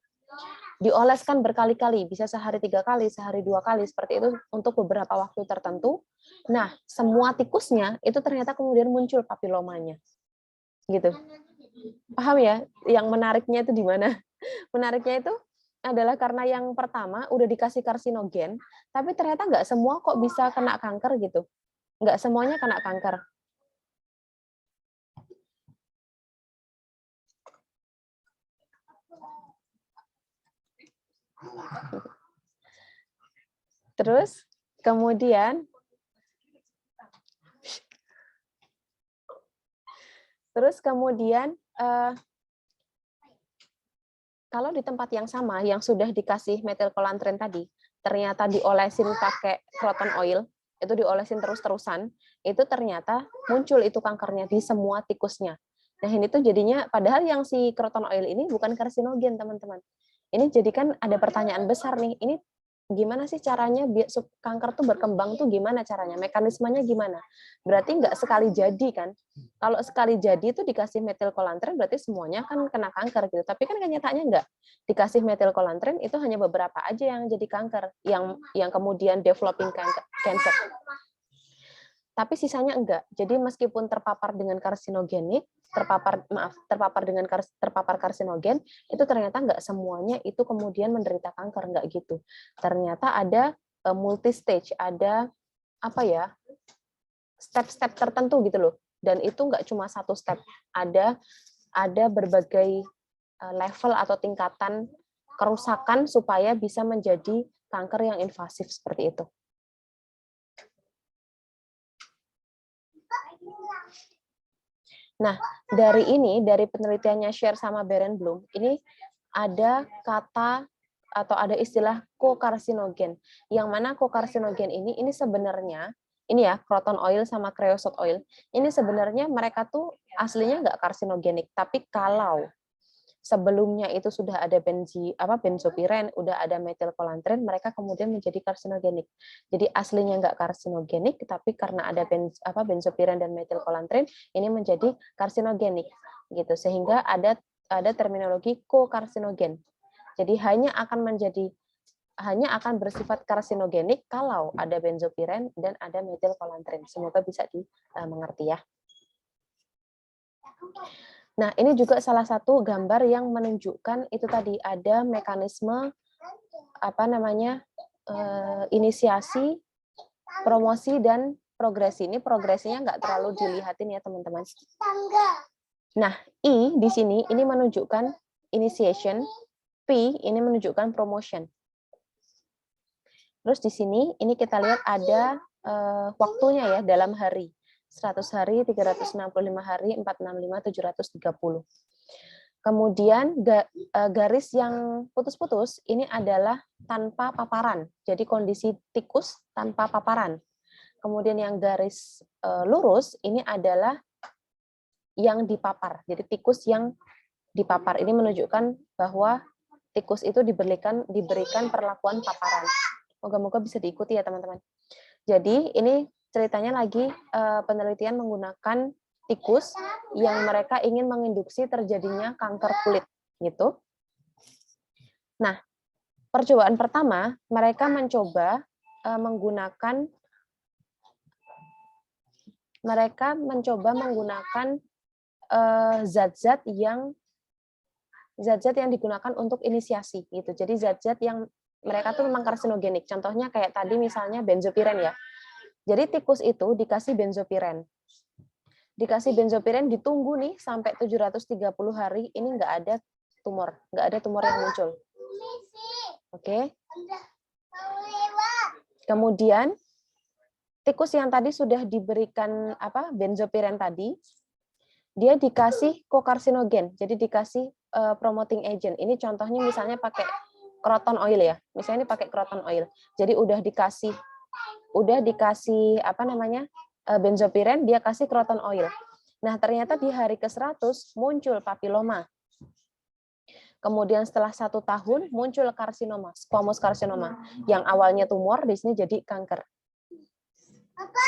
dioleskan berkali-kali, bisa sehari 3 kali, sehari 2 kali, seperti itu untuk beberapa waktu tertentu. Nah, semua tikusnya itu ternyata kemudian muncul papilomanya. Gitu. Paham ya? Yang menariknya itu di mana? Menariknya itu adalah karena yang pertama udah dikasih karsinogen, tapi ternyata nggak semua kok bisa kena kanker gitu. Nggak semuanya kena kanker. Terus kemudian kalau di tempat yang sama yang sudah dikasih metilkolantrin tadi, ternyata diolesin pakai croton oil, itu diolesin terus-terusan, itu ternyata muncul itu kankernya di semua tikusnya. Nah, ini tuh jadinya padahal yang si croton oil ini bukan karsinogen, teman-teman. Ini jadi kan ada pertanyaan besar nih, ini gimana sih caranya biar kanker tuh berkembang tuh gimana caranya, mekanismenya gimana? Berarti nggak sekali jadi kan? Kalau sekali jadi itu dikasih metilkolantrin berarti semuanya kan kena kanker gitu. Tapi kan kenyataannya nggak. Dikasih metilkolantrin itu hanya beberapa aja yang jadi kanker, yang kemudian developing cancer. Tapi sisanya enggak. Jadi meskipun terpapar dengan karsinogenik, terpapar karsinogen, itu ternyata enggak semuanya itu kemudian menderita kanker, enggak gitu. Ternyata ada multi stage, ada apa ya? Step-step tertentu gitu loh. Dan itu enggak cuma satu step. Ada berbagai level atau tingkatan kerusakan supaya bisa menjadi kanker yang invasif seperti itu. Nah, dari penelitiannya Sher sama Berenblum, ini ada kata atau ada istilah kokarsinogen. Yang mana kokarsinogen ini sebenarnya, ini ya, croton oil sama creosote oil, ini sebenarnya mereka tuh aslinya nggak karsinogenik, tapi kalau sebelumnya itu sudah ada benzopiren, udah ada metilkolantrin, mereka kemudian menjadi karsinogenik. Jadi aslinya nggak karsinogenik, tapi karena ada benzopiren dan metilkolantrin, ini menjadi karsinogenik, gitu. Sehingga ada terminologi kokarsinogen. Jadi hanya akan bersifat karsinogenik kalau ada benzopiren dan ada metilkolantrin. Semoga bisa dimengerti ya. Nah, ini juga salah satu gambar yang menunjukkan itu tadi ada mekanisme inisiasi, promosi dan progresi. Ini progresinya nggak terlalu dilihatin ya teman-teman. Nah, I di sini ini menunjukkan initiation, P ini menunjukkan promotion. Terus di sini ini kita lihat ada waktunya ya dalam hari. 100 hari, 365 hari, 465, 730. Kemudian garis yang putus-putus ini adalah tanpa paparan. Jadi kondisi tikus tanpa paparan. Kemudian yang garis lurus ini adalah yang dipapar. Jadi tikus yang dipapar ini menunjukkan bahwa tikus itu diberikan perlakuan paparan. Moga-moga bisa diikuti ya teman-teman. Jadi ini ceritanya lagi penelitian menggunakan tikus yang mereka ingin menginduksi terjadinya kanker kulit gitu. Nah, percobaan pertama mereka mencoba menggunakan zat-zat yang digunakan untuk inisiasi gitu. Jadi zat-zat yang mereka tuh memang karsinogenik. Contohnya kayak tadi misalnya benzopiren ya. Jadi tikus itu dikasih benzopiren. Ditunggu nih sampai 730 hari, ini nggak ada tumor yang muncul. Oke. Kemudian tikus yang tadi sudah diberikan benzopiren tadi, dia dikasih kokarsinogen, jadi dikasih promoting agent. Ini contohnya misalnya pakai croton oil ya. Misalnya ini pakai croton oil. Jadi udah dikasih benzopiren, dia kasih croton oil. Nah, ternyata di hari ke-100 muncul papiloma. Kemudian setelah 1 tahun muncul karsinoma, squamous karsinoma. Yang awalnya tumor di sini jadi kanker.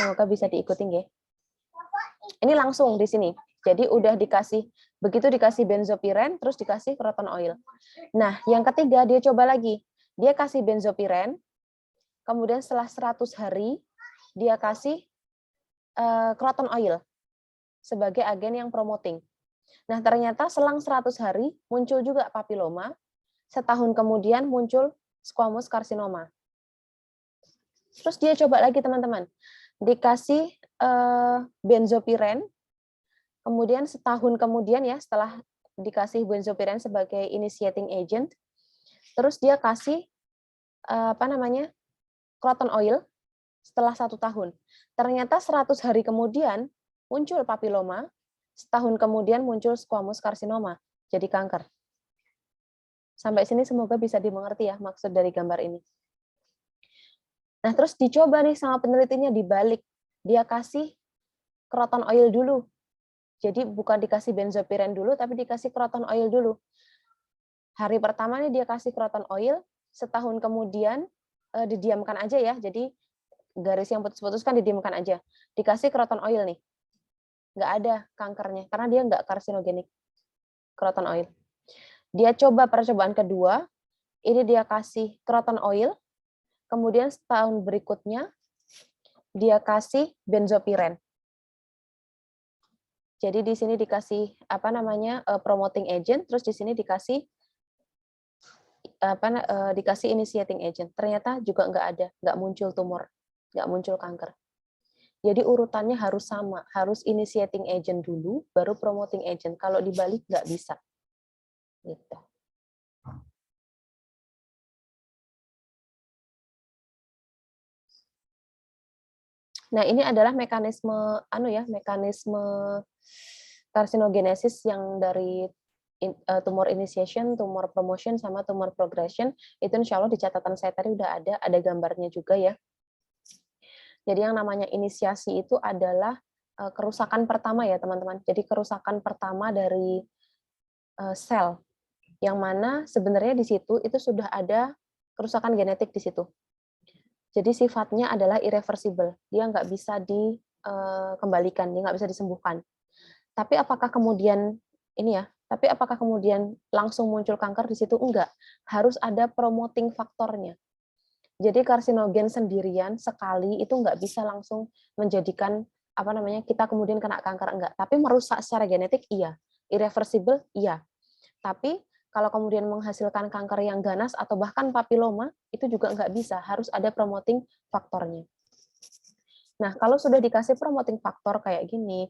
Semoga bisa diikuti ya. Ini langsung di sini. Jadi udah dikasih Begitu dikasih benzopiren, terus dikasih croton oil. Nah, yang ketiga dia coba lagi. Dia kasih benzopiren, kemudian setelah 100 hari, dia kasih croton oil sebagai agen yang promoting. Nah, ternyata selang 100 hari muncul juga papiloma, setahun kemudian muncul squamous carcinoma. Terus dia coba lagi teman-teman, dikasih benzopiren, kemudian setahun kemudian ya setelah dikasih benzopiren sebagai initiating agent, terus dia kasih croton oil setelah 1 tahun. Ternyata 100 hari kemudian muncul papiloma, setahun kemudian muncul squamous carcinoma, jadi kanker. Sampai sini semoga bisa dimengerti ya maksud dari gambar ini. Nah, terus dicoba nih sama penelitinya dibalik. Dia kasih croton oil dulu. Jadi bukan dikasih benzopiren dulu, tapi dikasih croton oil dulu. Hari pertama nih dia kasih croton oil, setahun kemudian didiamkan aja ya. Jadi garis yang putus-putus kan didiamkan aja. Dikasih croton oil nih. Nggak ada kankernya, karena dia nggak karsinogenik, croton oil. Dia coba percobaan kedua, ini dia kasih croton oil, kemudian setahun berikutnya dia kasih benzopiren. Jadi di sini dikasih promoting agent, terus di sini dikasih dikasih initiating agent. Ternyata juga nggak muncul tumor, nggak muncul kanker. Jadi urutannya harus sama, harus initiating agent dulu, baru promoting agent. Kalau dibalik nggak bisa. Gitu. Nah, ini adalah mekanisme mekanisme karsinogenesis yang dari tumor initiation, tumor promotion, sama tumor progression. Itu insya Allah di catatan saya tadi udah ada gambarnya juga ya. Jadi yang namanya inisiasi itu adalah kerusakan pertama ya teman-teman. Jadi kerusakan pertama dari sel, yang mana sebenarnya di situ itu sudah ada kerusakan genetik di situ. Jadi sifatnya adalah irreversible, dia nggak bisa dikembalikan, dia nggak bisa disembuhkan. Tapi apakah kemudian langsung muncul kanker di situ? Enggak, harus ada promoting faktornya. Jadi karsinogen sendirian sekali itu nggak bisa langsung menjadikan kita kemudian kena kanker, enggak. Tapi merusak secara genetik iya, irreversible iya. Tapi kalau kemudian menghasilkan kanker yang ganas atau bahkan papiloma, itu juga nggak bisa, harus ada promoting faktornya. Nah, kalau sudah dikasih promoting faktor kayak gini,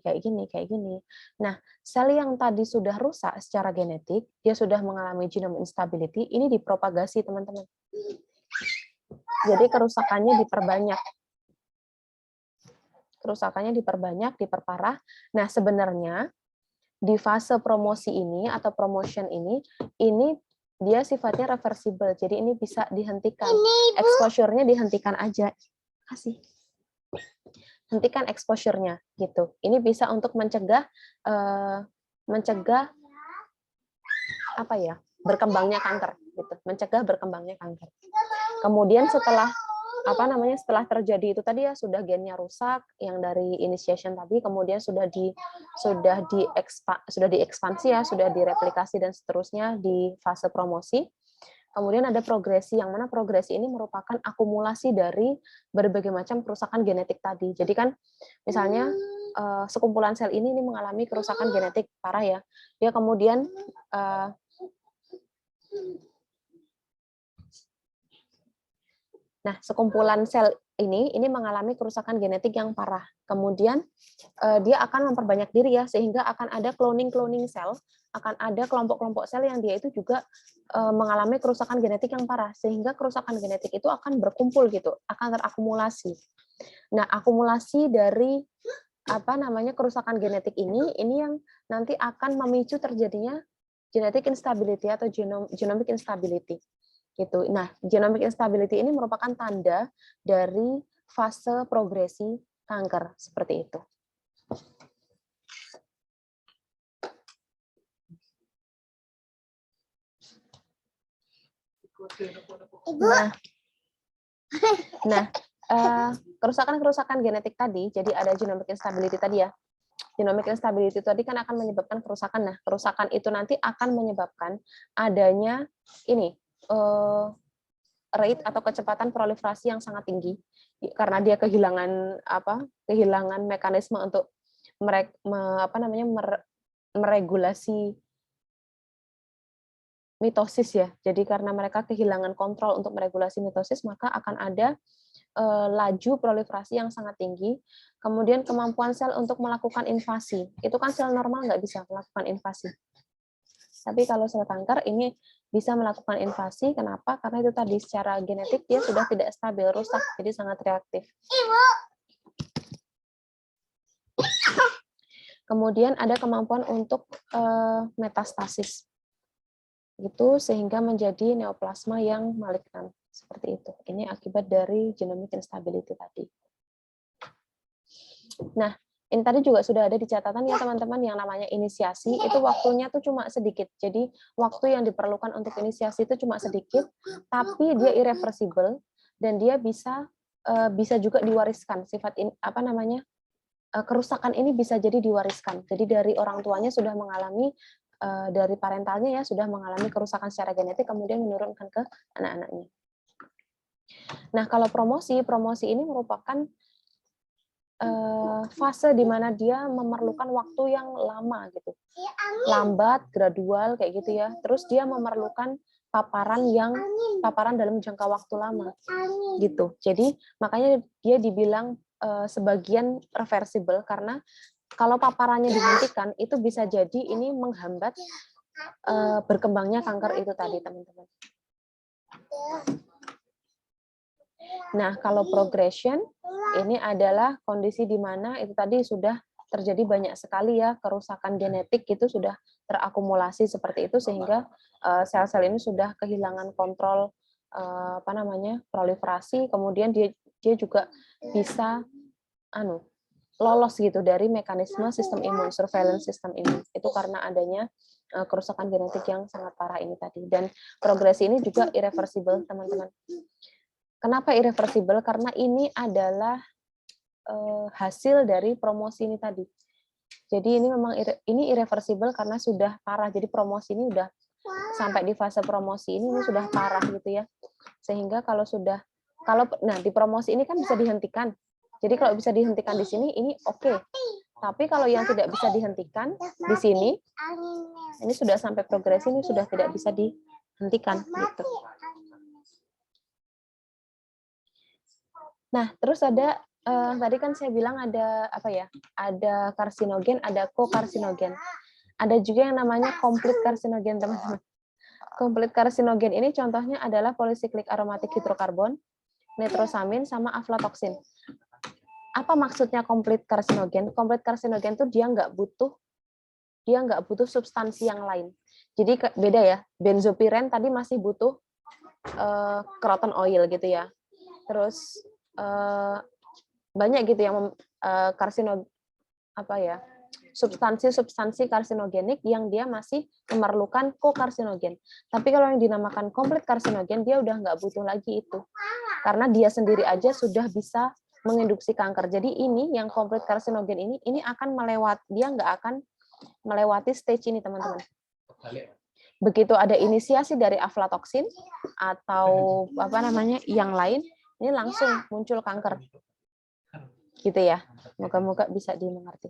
nah, sel yang tadi sudah rusak secara genetik, dia sudah mengalami genome instability, ini dipropagasi, teman-teman. Jadi kerusakannya diperbanyak, diperparah. Nah, sebenarnya di fase promosi ini atau promotion ini dia sifatnya reversible. Jadi ini bisa dihentikan. Exposure-nya dihentikan aja. Hentikan exposure-nya gitu. Ini bisa untuk mencegah berkembangnya kanker gitu. Mencegah berkembangnya kanker. Kemudian setelah terjadi itu tadi ya, sudah gennya rusak yang dari initiation tadi, kemudian sudah diekspansi ya, sudah direplikasi dan seterusnya di fase promosi. Kemudian ada progresi, yang mana progresi ini merupakan akumulasi dari berbagai macam kerusakan genetik tadi. Jadi kan misalnya sekumpulan sel ini mengalami kerusakan genetik parah ya. Dia kemudian sekumpulan sel ini mengalami kerusakan genetik yang parah. Kemudian dia akan memperbanyak diri ya, sehingga akan ada cloning sel, akan ada kelompok-kelompok sel yang dia itu juga mengalami kerusakan genetik yang parah, sehingga kerusakan genetik itu akan berkumpul gitu, akan terakumulasi. Nah, akumulasi dari kerusakan genetik ini yang nanti akan memicu terjadinya genetic instability atau genomic instability. Gitu. Nah, genomic instability ini merupakan tanda dari fase progresi kanker seperti itu. Nah, kerusakan-kerusakan genetik tadi, jadi ada genomic instability tadi ya. genomic instability tadi kan akan menyebabkan kerusakan. Nah, kerusakan itu nanti akan menyebabkan adanya ini rate atau kecepatan proliferasi yang sangat tinggi karena dia kehilangan kehilangan mekanisme untuk meregulasi mitosis ya. Jadi karena mereka kehilangan kontrol untuk meregulasi mitosis, maka akan ada laju proliferasi yang sangat tinggi. Kemudian kemampuan sel untuk melakukan invasi. Itu kan sel normal nggak bisa melakukan invasi. Tapi kalau sel kanker ini bisa melakukan invasi. Kenapa? Karena itu tadi secara genetik dia sudah tidak stabil, rusak, jadi sangat reaktif. Kemudian ada kemampuan untuk metastasis. Itu sehingga menjadi neoplasma yang malignan. Seperti itu. Ini akibat dari genomic instability tadi. Nah, ini tadi juga sudah ada di catatan ya teman-teman, yang namanya inisiasi itu waktunya tuh cuma sedikit. Jadi waktu yang diperlukan untuk inisiasi itu cuma sedikit, tapi dia irreversible dan dia bisa juga diwariskan. Sifat ini kerusakan ini bisa jadi diwariskan. Jadi dari orang tuanya sudah mengalami dari parentalnya ya sudah mengalami kerusakan secara genetik kemudian menurunkan ke anak-anaknya. Nah, kalau promosi ini merupakan fase di mana dia memerlukan waktu yang lama gitu, lambat, gradual kayak gitu ya. Terus dia memerlukan paparan dalam jangka waktu lama gitu. Jadi makanya dia dibilang sebagian reversible karena kalau paparannya dihentikan itu bisa jadi ini menghambat berkembangnya kanker itu tadi teman-teman. Nah, kalau progression ini adalah kondisi di mana itu tadi sudah terjadi banyak sekali ya kerusakan genetik itu sudah terakumulasi seperti itu sehingga sel-sel ini sudah kehilangan kontrol proliferasi, kemudian dia juga bisa lolos gitu dari mekanisme sistem imun, surveillance sistem imun. Itu karena adanya kerusakan genetik yang sangat parah ini tadi. Dan progresi ini juga irreversible, teman-teman. Kenapa irreversible? Karena ini adalah hasil dari promosi ini tadi. Jadi ini memang ini irreversible karena sudah parah. Jadi promosi ini udah sampai di fase promosi ini sudah parah gitu ya. Sehingga di promosi ini kan bisa dihentikan. Jadi kalau bisa dihentikan di sini ini oke. Tapi kalau yang tidak bisa dihentikan di sini ini sudah sampai progresi ini sudah tidak bisa dihentikan gitu. Nah, terus ada tadi kan saya bilang ada ada karsinogen, ada kokarsinogen. Ada juga yang namanya complete karsinogen, teman-teman. Complete karsinogen ini contohnya adalah polycyclic aromatic hidrokarbon, nitrosamin, sama aflatoksin. Apa maksudnya complete karsinogen? Complete karsinogen itu dia nggak butuh substansi yang lain. Jadi beda ya. Benzopiren tadi masih butuh croton oil gitu ya. Terus banyak gitu yang substansi karsinogenik yang dia masih memerlukan kokarsinogen. Tapi kalau yang dinamakan complete karsinogen dia udah nggak butuh lagi itu. Karena dia sendiri aja sudah bisa menginduksi kanker. Jadi ini yang complete karsinogen ini akan dia nggak akan melewati stage ini, teman-teman. Begitu ada inisiasi dari aflatoksin atau yang lain, ini langsung muncul kanker. Gitu ya. Moga-moga bisa dimengerti.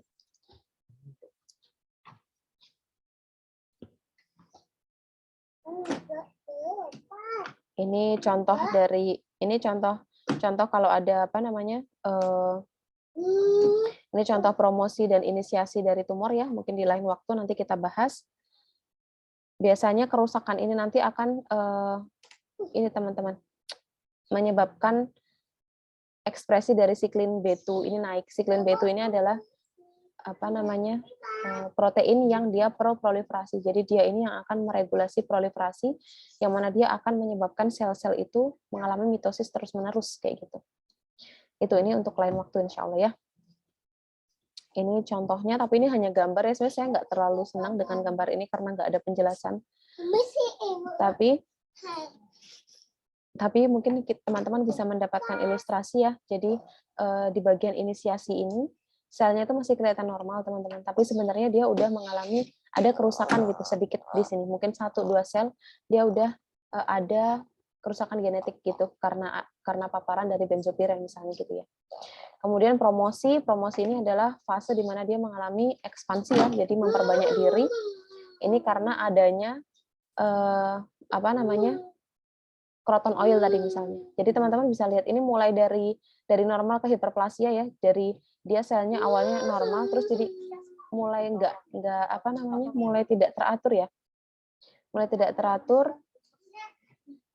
Ini contoh kalau ada ini contoh promosi dan inisiasi dari tumor ya, mungkin di lain waktu nanti kita bahas. Biasanya kerusakan ini nanti akan ini teman-teman menyebabkan ekspresi dari siklin B2 ini naik. Siklin B2 ini adalah protein yang dia pro-proliferasi. Jadi dia ini yang akan meregulasi proliferasi, yang mana dia akan menyebabkan sel-sel itu mengalami mitosis terus-menerus kayak gitu. Itu ini untuk lain waktu insya Allah ya. Ini contohnya, tapi ini hanya gambar ya. Sebenarnya saya nggak terlalu senang dengan gambar ini karena nggak ada penjelasan. Tapi mungkin teman-teman bisa mendapatkan ilustrasi ya. Jadi di bagian inisiasi ini selnya itu masih kelihatan normal teman-teman, tapi sebenarnya dia udah mengalami ada kerusakan gitu sedikit di sini, mungkin 1-2 sel dia udah ada kerusakan genetik gitu karena paparan dari benzopiren misalnya gitu ya. Kemudian promosi ini adalah fase di mana dia mengalami ekspansi ya, jadi memperbanyak diri. Ini karena adanya kroton oil tadi misalnya. Jadi teman-teman bisa lihat ini mulai dari normal ke hiperplasia ya, dari dia selnya awalnya normal terus jadi mulai mulai tidak teratur ya. Mulai tidak teratur.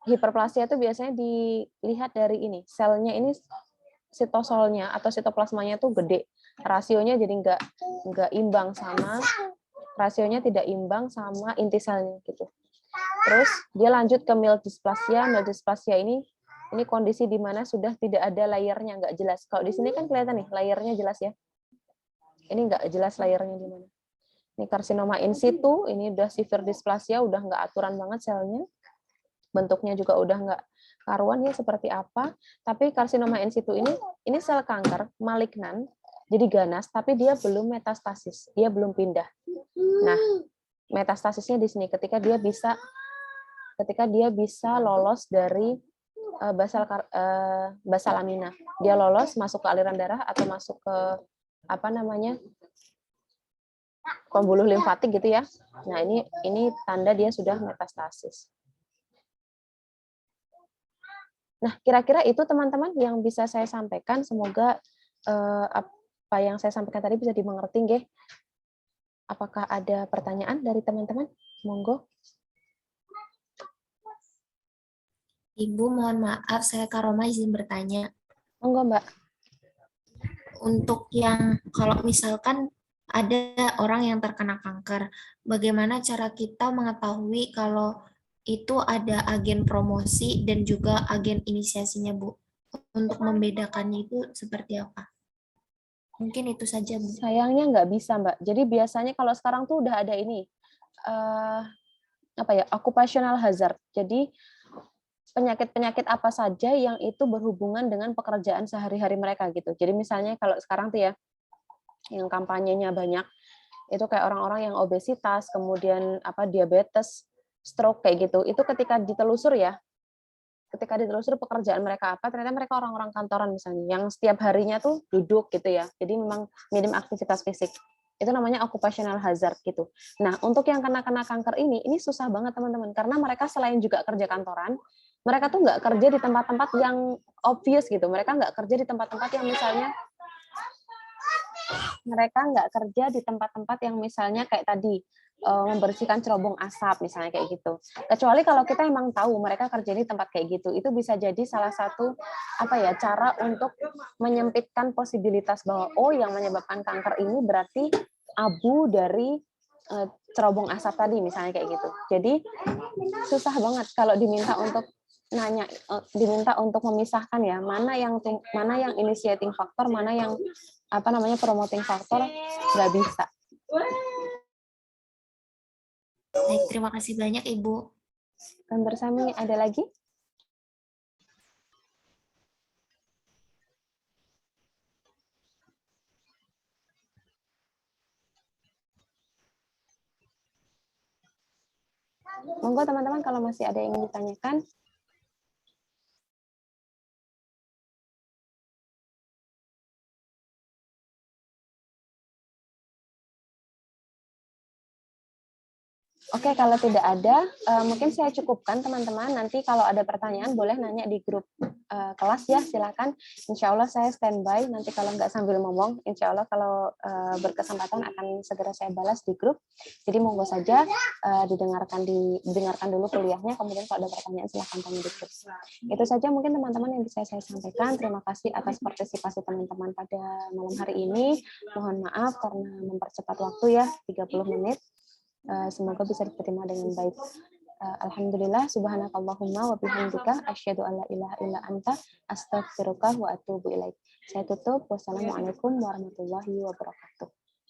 Hiperplasia itu biasanya dilihat dari ini, selnya ini sitosolnya atau sitoplasmanya tuh gede. Rasionya jadi nggak imbang sama rasionya tidak imbang sama inti selnya gitu. Terus dia lanjut ke mild dysplasia. Mild dysplasia ini kondisi di mana sudah tidak ada layernya, nggak jelas. Kalau di sini kan kelihatan nih layernya jelas ya. Ini nggak jelas layernya di mana. Ini karsinoma in situ, ini udah severe dysplasia, udah nggak aturan banget selnya. Bentuknya juga udah nggak karuan ya seperti apa. Tapi karsinoma in situ ini sel kanker malignan, jadi ganas, tapi dia belum metastasis, dia belum pindah. Nah, metastasisnya di sini ketika dia bisa lolos dari basalamina. Dia lolos masuk ke aliran darah atau masuk ke pembuluh limfatik gitu ya. Nah, ini tanda dia sudah metastasis. Nah, kira-kira itu teman-teman yang bisa saya sampaikan. Semoga apa yang saya sampaikan tadi bisa dimengerti, nggih. Apakah ada pertanyaan dari teman-teman? Monggo. Ibu, mohon maaf, saya Karoma izin bertanya. Monggo, Mbak. Untuk yang kalau misalkan ada orang yang terkena kanker, bagaimana cara kita mengetahui kalau itu ada agen promosi dan juga agen inisiasinya, Bu? Untuk membedakannya itu seperti apa? Mungkin itu saja, Bu. Sayangnya nggak bisa, Mbak. Jadi biasanya kalau sekarang tuh udah ada ini, occupational hazard. Jadi penyakit-penyakit apa saja yang itu berhubungan dengan pekerjaan sehari-hari mereka gitu. Jadi misalnya kalau sekarang tuh ya, yang kampanyenya banyak, itu kayak orang-orang yang obesitas, kemudian diabetes, stroke kayak gitu. Itu ketika ditelusur pekerjaan mereka apa, ternyata mereka orang-orang kantoran misalnya, yang setiap harinya tuh duduk gitu ya. Jadi memang minim aktivitas fisik. Itu namanya occupational hazard gitu. Nah, untuk yang kena kanker ini susah banget teman-teman, karena mereka selain juga kerja kantoran, mereka tuh nggak kerja di tempat-tempat yang obvious gitu. Mereka nggak kerja di tempat-tempat yang misalnya kayak tadi membersihkan cerobong asap misalnya kayak gitu. Kecuali kalau kita emang tahu mereka kerja di tempat kayak gitu, itu bisa jadi salah satu cara untuk menyempitkan posibilitas bahwa yang menyebabkan kanker ini berarti abu dari cerobong asap tadi misalnya kayak gitu. Jadi susah banget kalau diminta untuk memisahkan ya, mana yang initiating factor, mana yang promoting factor, nggak bisa. Baik, terima kasih banyak, Ibu. Dan bersami ada lagi? Monggo teman-teman kalau masih ada yang ingin ditanyakan. Oke, kalau tidak ada, mungkin saya cukupkan teman-teman. Nanti kalau ada pertanyaan boleh nanya di grup kelas ya, silakan. Insya Allah saya standby. Nanti kalau nggak sambil ngomong, insya Allah kalau berkesempatan akan segera saya balas di grup. Jadi monggo saja didengarkan dulu kuliahnya. Kemudian kalau ada pertanyaan silakan tanya di grup. Itu saja mungkin teman-teman yang bisa saya sampaikan. Terima kasih atas partisipasi teman-teman pada malam hari ini. Mohon maaf karena mempercepat waktu ya, 30 menit. Semoga bisa diterima dengan baik. Alhamdulillah, subhanakallahumma wa bihamdika asyhadu an la ilaha illa anta astaghfiruka wa atubu ilaik. Saya tutup. Wassalamualaikum warahmatullahi wabarakatuh.